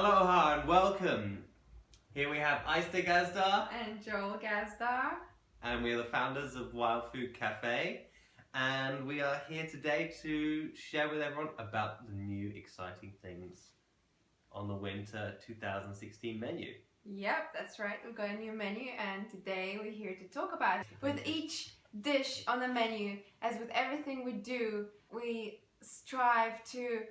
Aloha and welcome. Here we have Aiste Gazdar And Joel Gazdar. and we are the founders of Wild Food Cafe, and we are here today to share with everyone about the new exciting things on the winter 2016 menu. Yep, that's right. We've got a new menu and today we're here to talk about it. With each dish on the menu, as with everything we do, we strive to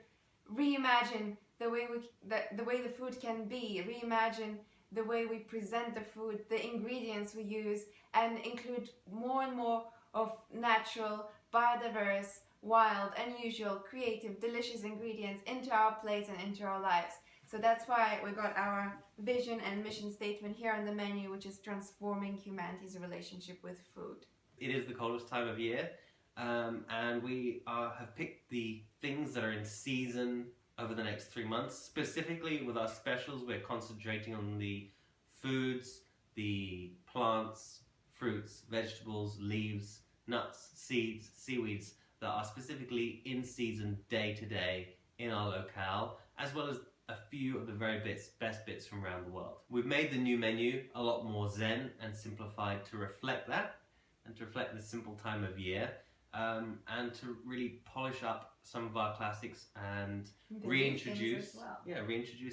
reimagine the way the food can be, reimagine the way we present the food, the ingredients we use, and include more and more of natural, biodiverse, wild, unusual, creative, delicious ingredients into our plates and into our lives. So that's why we got our vision and mission statement here on the menu, which is transforming humanity's relationship with food. It is the coldest time of year, and we have picked the things that are in season over the next 3 months. Specifically with our specials, we're concentrating on the foods, the plants, fruits, vegetables, leaves, nuts, seeds, seaweeds that are specifically in season day to day in our locale, as well as a few of the very best bits from around the world. We've made the new menu a lot more zen and simplified to reflect that and to reflect the simple time of year, and to really polish up some of our classics and reintroduce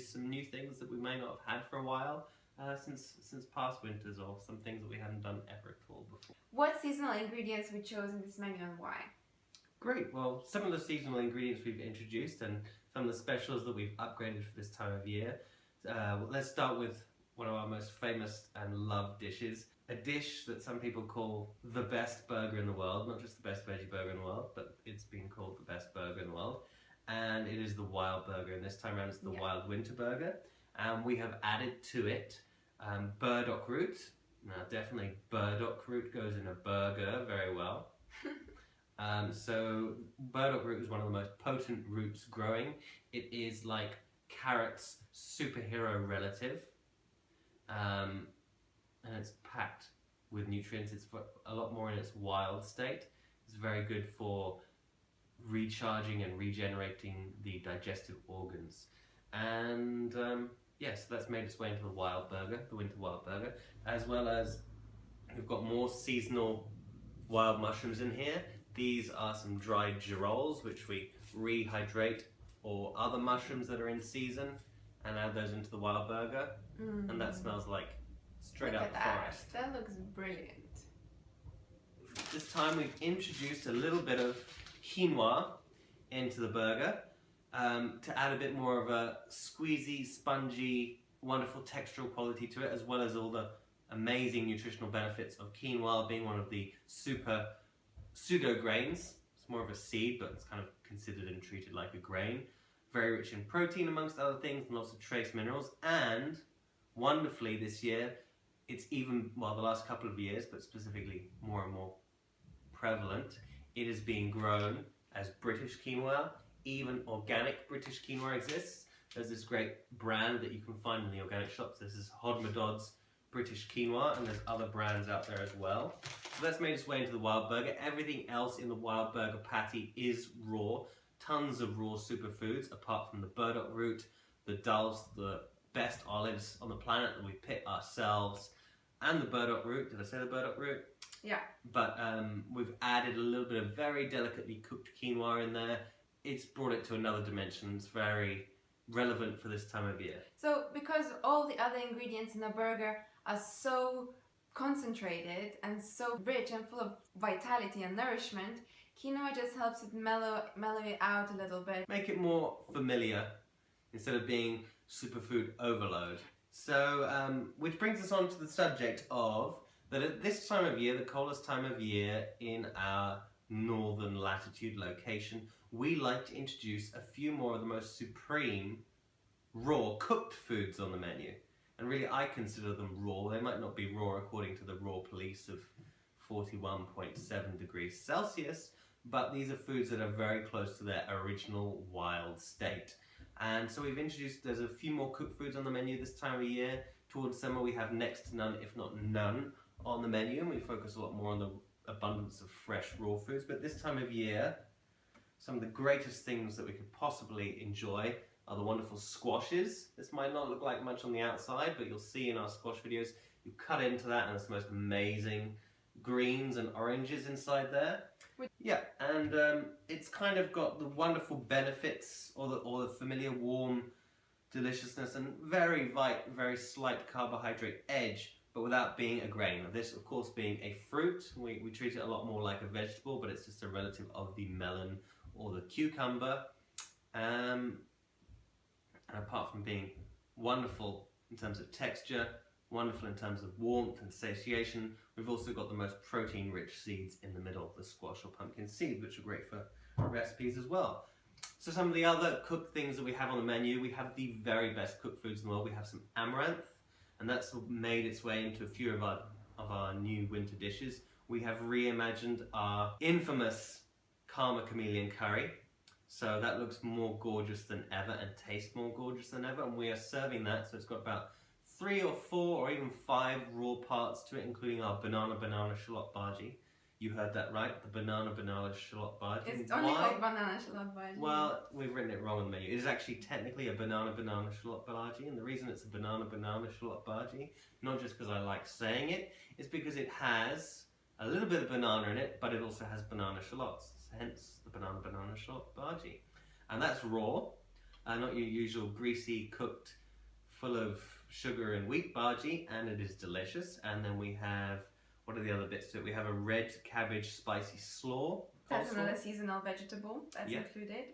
some new things that we may not have had for a while, since past winters, or some things that we hadn't done ever at all before. What seasonal ingredients we chose in this menu and why? Great. Well, some of the seasonal ingredients we've introduced and some of the specials that we've upgraded for this time of year. Let's start with one of our most famous and loved dishes. A dish that some people call the best burger in the world, not just the best veggie burger in the world, but it's been called the best burger in the world. And it is the wild burger, and this time around it's the wild winter burger. And we have added to it burdock root. Now definitely burdock root goes in a burger very well. So burdock root is one of the most potent roots growing. It is like carrot's superhero relative. And it's packed with nutrients. It's a lot more in its wild state. It's very good for recharging and regenerating the digestive organs. And yes, that's made its way into the wild burger, the winter wild burger, as well as we've got more seasonal wild mushrooms in here. These are some dried girolles, which we rehydrate, or other mushrooms that are in season, and add those into the wild burger. And that smells like straight out the forest. That looks brilliant. This time we've introduced a little bit of quinoa into the burger, to add a bit more of a squeezy, spongy, wonderful textural quality to it, as well as all the amazing nutritional benefits of quinoa being one of the super pseudo grains. It's more of a seed, but it's kind of considered and treated like a grain. Very rich in protein amongst other things, and lots of trace minerals. And wonderfully this year, it's even, well, the last couple of years, but specifically more and more prevalent, it is being grown as British quinoa. Even organic British quinoa exists. There's this great brand that you can find in the organic shops. This is Hodmedod's British quinoa, and there's other brands out there as well. So that's made its way into the wild burger. Everything else in the wild burger patty is raw. Tons of raw superfoods, apart from the burdock root, the dulse, the best olives on the planet that we pick ourselves, and the burdock root. Did I say the burdock root? Yeah. But we've added a little bit of very delicately cooked quinoa in there. It's brought it to another dimension. It's very relevant for this time of year. So because all the other ingredients in the burger are so concentrated and so rich and full of vitality and nourishment, quinoa just helps it mellow it out a little bit. Make it more familiar instead of being superfood overload. So, which brings us on to the subject of that at this time of year, the coldest time of year in our northern latitude location, we like to introduce a few more of the most supreme raw cooked foods on the menu. And really, I consider them raw. They might not be raw according to the raw police of 41.7 degrees Celsius, but these are foods that are very close to their original wild state. And so we've introduced, there's a few more cooked foods on the menu this time of year. Towards summer we have next to none, if not none, on the menu, and we focus a lot more on the abundance of fresh raw foods. But this time of year, some of the greatest things that we could possibly enjoy are the wonderful squashes. This might not look like much on the outside, but you'll see in our squash videos, you cut into that and it's the most amazing greens and oranges inside there. Yeah, and it's kind of got the wonderful benefits, or the familiar warm deliciousness and very slight carbohydrate edge, but without being a grain. This, of course, being a fruit, we treat it a lot more like a vegetable, but it's just a relative of the melon or the cucumber. And apart from being wonderful in terms of texture, wonderful in terms of warmth and satiation, we've also got the most protein-rich seeds in the middle, the squash or pumpkin seeds, which are great for recipes as well. So some of the other cooked things that we have on the menu, we have the very best cooked foods in the world. We have some amaranth, and that's made its way into a few of our new winter dishes. We have reimagined our infamous Karma Chameleon curry. So that looks more gorgeous than ever and tastes more gorgeous than ever, and we are serving that. So it's got about 3 or 4 or even 5 raw parts to it, including our banana shallot bhaji. You heard that right, the banana shallot bhaji. It's only called banana shallot bhaji. Well, we've written it wrong on the menu. It is actually technically a banana shallot bhaji, and the reason it's a banana shallot bhaji, not just because I like saying it, is because it has a little bit of banana in it, but it also has banana shallots, hence the banana shallot bhaji. And that's raw, not your usual greasy, cooked, full of sugar and wheat bhaji, and it is delicious. And then we have, what are the other bits to it? We have a red cabbage spicy slaw. That's another seasonal vegetable that's included.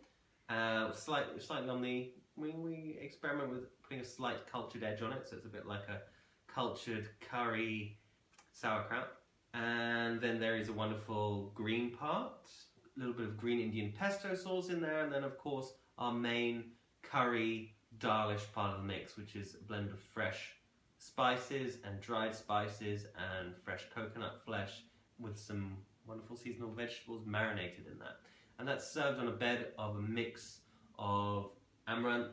Slightly on the, we experiment with putting a slight cultured edge on it, so it's a bit like a cultured curry sauerkraut. And then there is a wonderful green part, a little bit of green Indian pesto sauce in there, and then of course our main curry dalish part of the mix, which is a blend of fresh spices and dried spices and fresh coconut flesh with some wonderful seasonal vegetables marinated in that. And that's served on a bed of a mix of amaranth,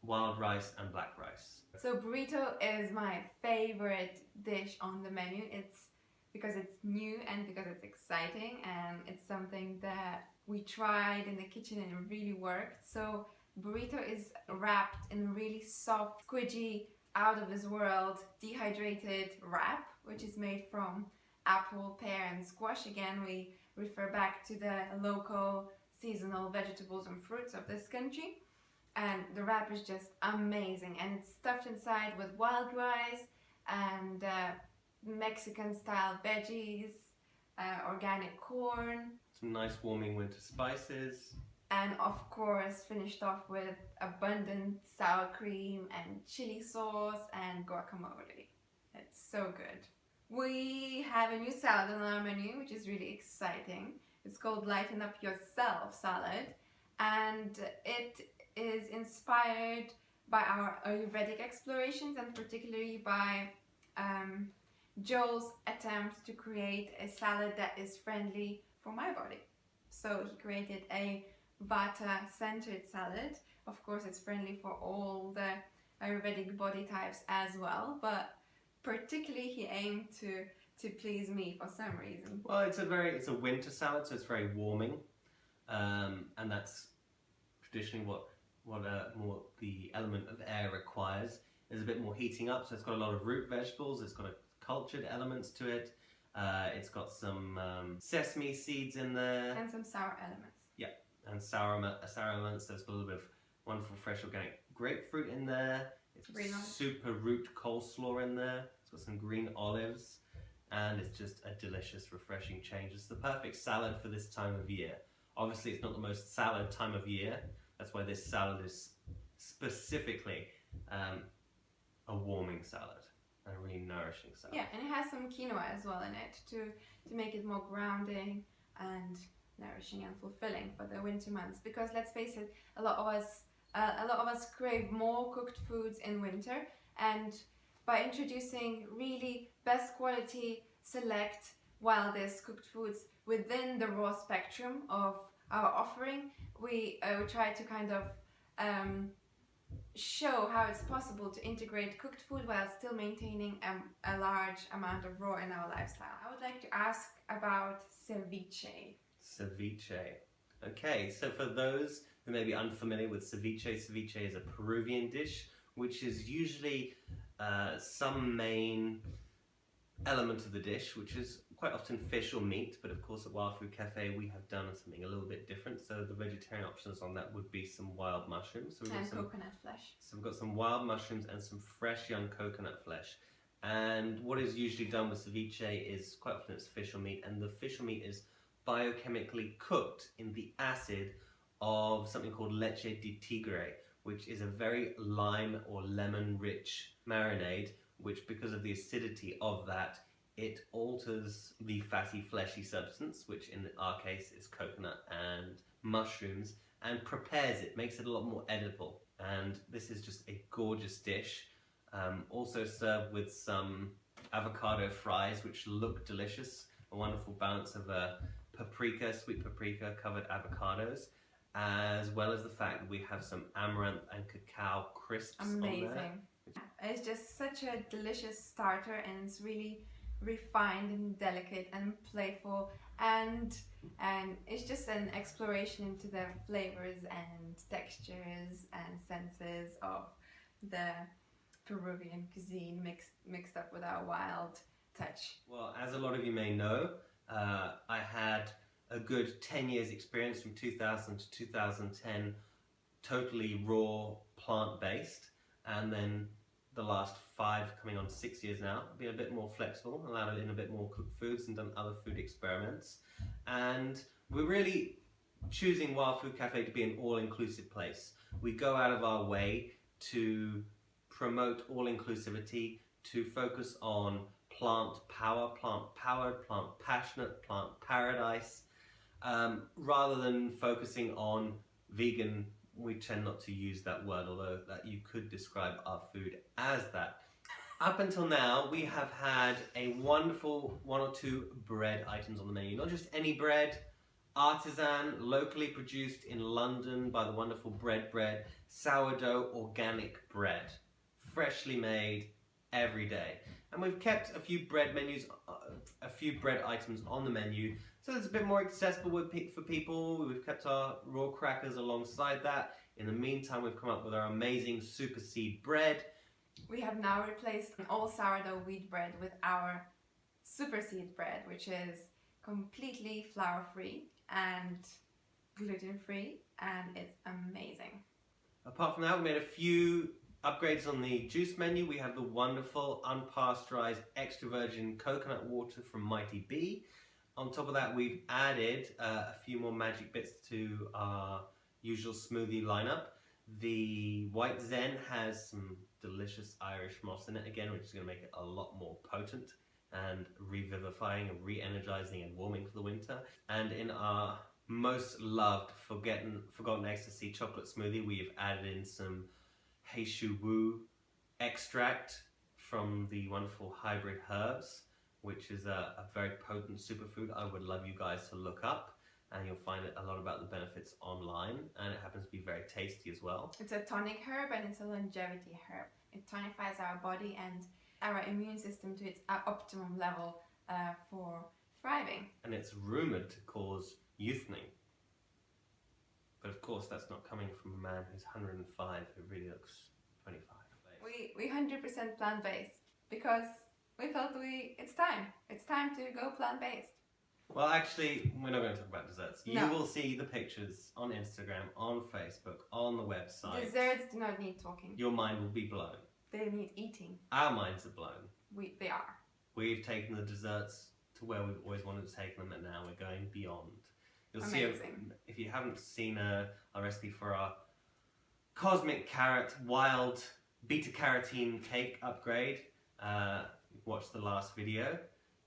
wild rice and black rice. So burrito is my favorite dish on the menu. It's because it's new and because it's exciting, and it's something that we tried in the kitchen and it really worked. So burrito is wrapped in really soft, squidgy, out of this world, dehydrated wrap, which is made from apple, pear and squash. Again, we refer back to the local seasonal vegetables and fruits of this country. And the wrap is just amazing, and it's stuffed inside with wild rice and Mexican style veggies, organic corn. Some nice warming winter spices. And of course finished off with abundant sour cream and chili sauce and guacamole. It's so good. We have a new salad on our menu, which is really exciting. It's called Lighten Up Yourself salad, and it is inspired by our Ayurvedic explorations, and particularly by Joel's attempt to create a salad that is friendly for my body. So he created a Vata-centered salad. Of course, it's friendly for all the Ayurvedic body types as well, but particularly he aimed to please me for some reason. Well, it's a winter salad, so it's very warming, and that's traditionally what more the element of air requires. There's a bit more heating up, so it's got a lot of root vegetables. It's got a cultured elements to it. It's got some sesame seeds in there and some sour elements. Yeah, and sour elements. There's got a little bit of wonderful fresh organic grapefruit in there. It's got super root coleslaw in there. It's got some green olives, and it's just a delicious, refreshing change. It's the perfect salad for this time of year. Obviously, it's not the most salad time of year. That's why this salad is specifically a warming salad, a really nourishing salad. Yeah, and it has some quinoa as well in it to make it more grounding and nourishing and fulfilling for the winter months. Because let's face it, a lot of us crave more cooked foods in winter, and by introducing really best quality, select, wildest cooked foods within the raw spectrum of our offering, we try to kind of show how it's possible to integrate cooked food while still maintaining a large amount of raw in our lifestyle. I would like to ask about ceviche. Ceviche. Okay, so for those who may be unfamiliar with ceviche, ceviche is a Peruvian dish, which is usually some main element of the dish, which is quite often fish or meat, but of course at Wild Food Cafe we have done something a little bit different. So the vegetarian options on that would be some wild mushrooms. So and coconut flesh. So we've got some wild mushrooms and some fresh young coconut flesh. And what is usually done with ceviche is quite often it's fish or meat, and the fish or meat is biochemically cooked in the acid of something called leche de tigre, which is a very lime or lemon rich marinade, which because of the acidity of that, it alters the fatty fleshy substance, which in our case is coconut and mushrooms, and prepares it, makes it a lot more edible. And this is just a gorgeous dish. Also served with some avocado fries, which look delicious. A wonderful balance of paprika, sweet paprika covered avocados, as well as the fact that we have some amaranth and cacao crisps on there. Amazing. It's just such a delicious starter, and it's really refined and delicate and playful, and it's just an exploration into the flavors and textures and senses of the Peruvian cuisine mixed up with our wild touch. Well, as a lot of you may know, I had a good 10 years experience from 2000 to 2010, totally raw, plant-based, and then the last 5, coming on 6 years now, been a bit more flexible, allowed in a bit more cooked foods and done other food experiments. And we're really choosing Wild Food Cafe to be an all-inclusive place. We go out of our way to promote all-inclusivity, to focus on plant power, plant-powered, plant-passionate, plant paradise, rather than focusing on vegan. We tend not to use that word, although that you could describe our food as that. Up until now, we have had a wonderful 1 or 2 bread items on the menu. Not just any bread, artisan, locally produced in London by the wonderful Bread, sourdough organic bread, freshly made every day. And we've kept a few bread menus, a few bread items on the menu, so it's a bit more accessible for people. We've kept our raw crackers alongside that. In the meantime, we've come up with our amazing super seed bread. We have now replaced all sourdough wheat bread with our super seed bread, which is completely flour-free and gluten-free, and it's amazing. Apart from that, we made a few upgrades on the juice menu. We have the wonderful unpasteurized extra virgin coconut water from Mighty Bee. On top of that, we've added a few more magic bits to our usual smoothie lineup. The White Zen has some delicious Irish moss in it again, which is going to make it a lot more potent and revivifying and re-energizing and warming for the winter. And in our most loved Forgotten Ecstasy chocolate smoothie, we've added in some Heishu Wu extract from the wonderful hybrid herbs, which is a very potent superfood I would love you guys to look up, and you'll find a lot about the benefits online, and it happens to be very tasty as well. It's a tonic herb and it's a longevity herb. It tonifies our body and our immune system to its optimum level for thriving. And it's rumoured to cause youthening. But of course that's not coming from a man who's 105 who really looks 25. We 100% plant-based because we felt it's time to go plant-based. Well, actually, we're not going to talk about desserts. No. You will see the pictures on Instagram, on Facebook, on the website. Desserts do not need talking. Your mind will be blown. They need eating. Our minds are blown. They are. We've taken the desserts to where we've always wanted to take them, and now we're going beyond. You'll Amazing. see, if you haven't seen a recipe for our cosmic carrot wild beta-carotene cake upgrade, watch the last video.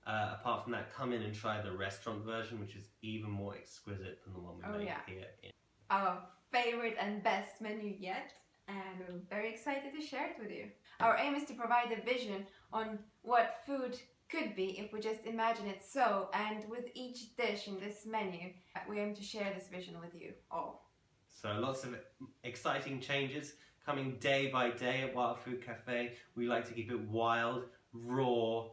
Apart from that, come in and try the restaurant version, which is even more exquisite than the one we made here. Our favorite and best menu yet, and we're very excited to share it with you. Our aim is to provide a vision on what food could be if we just imagine it so, and with each dish in this menu, we aim to share this vision with you all. So lots of exciting changes coming day by day at Wild Food Cafe. We like to keep it wild, raw,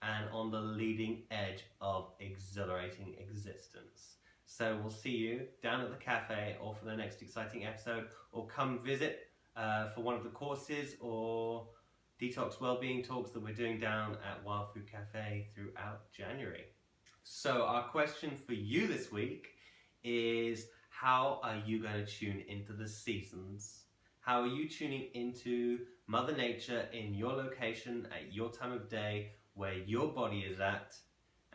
and on the leading edge of exhilarating existence. So we'll see you down at the cafe or for the next exciting episode, or come visit for one of the courses or detox wellbeing talks that we're doing down at Wild Food Cafe throughout January. So our question for you this week is, how are you going to tune into the seasons? How are you tuning into Mother Nature in your location at your time of day, where your body is at,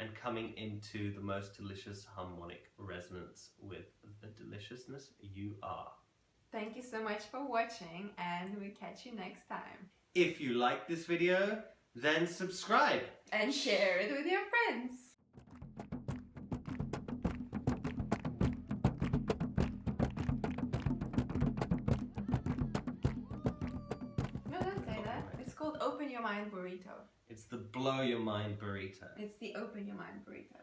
and coming into the most delicious harmonic resonance with the deliciousness you are? Thank you so much for watching, and we'll catch you next time. If you like this video, then subscribe And share it with your friends. No, don't say that. It's called Open Your Mind Burrito. It's the blow your mind burrito. It's the Open Your Mind Burrito.